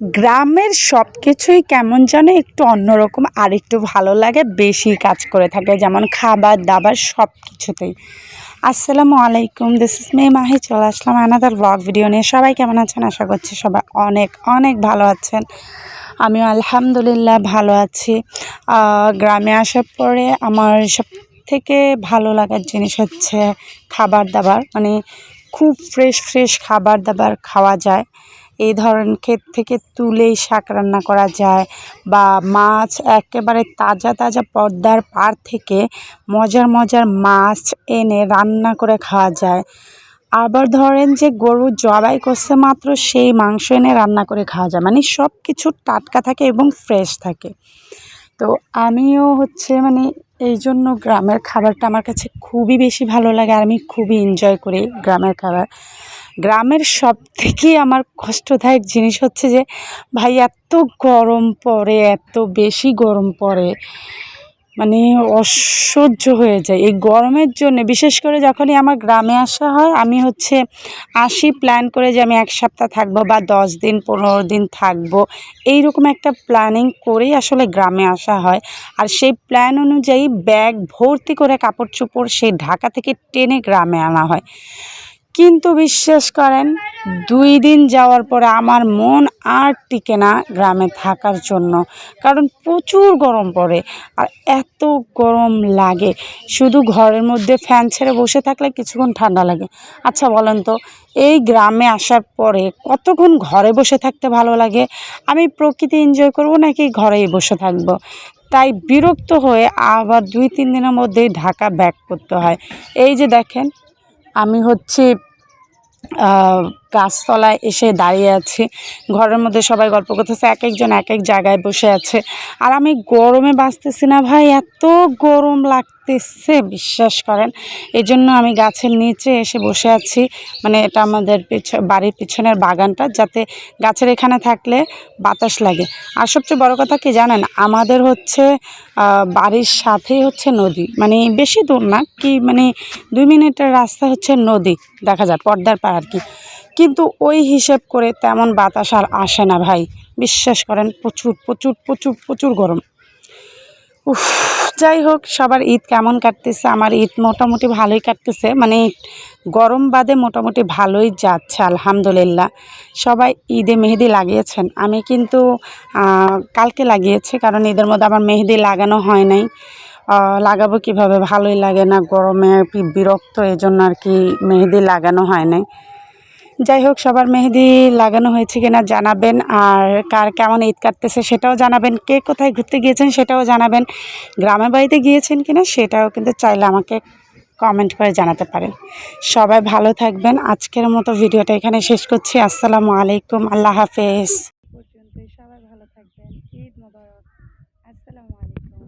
গ্রামের সব কিছুই কেমন যেন একটু অন্যরকম আর একটু ভালো লাগে, বেশি কাজ করে থাকে, যেমন খাবার দাবার সব কিছুতেই। আসসালামু আলাইকুম, দিস ইজ মে মাহি, চলে আসলাম আনাদার ব্লগ ভিডিও নিয়ে। সবাই কেমন আছেন? আশা করছি সবাই অনেক অনেক ভালো আছেন। আমিও আলহামদুলিল্লাহ ভালো আছি। গ্রামে আসার পরে আমার সব থেকে ভালো লাগার জিনিস হচ্ছে খাবার দাবার, মানে খুব ফ্রেশ ফ্রেশ খাবার দাবার খাওয়া যায়। এই ধরেন ক্ষেত থেকে তুলেই শাক রান্না করা যায়, বা মাছ একেবারে তাজা তাজা পদ্মার পাড় থেকে মজার মজার মাছ এনে রান্না করে খাওয়া যায়। আবার ধরেন যে গরু জবাই করছে মাত্র, সেই মাংস এনে রান্না করে খাওয়া যায়, মানে সব কিছু টাটকা থাকে এবং ফ্রেশ থাকে। তো আমিও মানে এই জন্য গ্রামের খাবারটা আমার কাছে খুবই বেশি ভালো লাগে, আর আমি খুবই এনজয় করি গ্রামের খাবার। গ্রামের সব থেকে আমার কষ্টদায়ক জিনিস হচ্ছে যে ভাই, এত গরম পড়ে, এত বেশি গরম পড়ে, মানে অসহ্য হয়ে যায় এই গরমের জন্য। বিশেষ করে যখনই আমার গ্রামে আসা হয়, আমি আসি প্ল্যান করে যে আমি 1 সপ্তাহ থাকবো বা 10 দিন 15 দিন থাকবো, এইরকম একটা প্ল্যানিং করেই আসলে গ্রামে আসা হয়। আর সেই প্ল্যান অনুযায়ী ব্যাগ ভর্তি করে কাপড় চোপড় সেই ঢাকা থেকে টেনে গ্রামে আনা হয়। কিন্তু বিশ্বাস করেন, 2 দিন যাওয়ার পরে আমার মন আর টিকে না গ্রামে থাকার জন্য, কারণ প্রচুর গরম পড়ে আর এত গরম লাগে। শুধু ঘরের মধ্যে ফ্যান ছেড়ে বসে থাকলে কিছুক্ষণ ঠান্ডা লাগে। আচ্ছা বলেন তো, এই গ্রামে আসার পরে কতক্ষণ ঘরে বসে থাকতে ভালো লাগে? আমি প্রকৃতি এনজয় করব নাকি ঘরেই বসে থাকব? তাই বিরক্ত হয়ে আবার 2-3 দিনের মধ্যেই ঢাকা ব্যাক করতে হয়। এই যে দেখেন, আমি গাছতলায় এসে দাঁড়িয়ে আছি, ঘরের মধ্যে সবাই গল্প করতেছে, এক একজন এক এক জায়গায় বসে আছে, আর আমি গরমে বাঁচতেছি না ভাই, এত গরম লাগতেছে বিশ্বাস করেন। এই জন্য আমি গাছের নিচে এসে বসে আছি, মানে এটা আমাদের বাড়ির পিছনের বাগানটা, যাতে গাছের এখানে থাকলে বাতাস লাগে। আর সবচেয়ে বড় কথা কি জানেন, আমাদের বাড়ির সাথেই নদী, মানে বেশি দূর না, কি মানে 2 মিনিটের রাস্তা নদী দেখা যায়, পর্দার পার আর কি। কিন্তু ওই হিসেব করে তেমন বাতাস আর আসে না ভাই, বিশ্বাস করেন, প্রচুর প্রচুর প্রচুর প্রচুর গরম। উফ, যাই হোক, সবার ঈদ কেমন কাটতেছে? আমার ঈদ মোটামুটি ভালোই কাটতেছে, মানে গরম বাদে মোটামুটি ভালোই যাচ্ছে আলহামদুলিল্লাহ। সবাই ঈদে মেহেদি লাগিয়েছেন, আমি কিন্তু কালকে লাগিয়েছি, কারণ ঈদের মধ্যে আমার মেহেদি লাগানো হয় নাই। লাগাবো কিভাবে, ভালোই লাগে না, গরমে বিরক্ত, এই জন্য আর কি মেহেদি লাগানো হয় নাই। যাই হোক, সবার মেহেদি লাগানো হয়েছে কিনা জানাবেন, আর কার কেমন ঈদ কাটতেছে সেটাও জানাবেন, কে কোথায় ঘুরতে গিয়েছেন সেটাও জানাবেন, গ্রামের বাড়িতে গিয়েছেন কিনা সেটাও কিন্তু চাইলে আমাকে কমেন্ট করে জানাতে পারেন। সবাই ভালো থাকবেন। আজকের মতো ভিডিওটা এখানে শেষ করছি। আসসালামু আলাইকুম, আল্লাহ হাফেজ। পর্যন্তই সবাই ভালো থাকবেন। ঈদ মোবারক। আসসালামু আলাইকুম।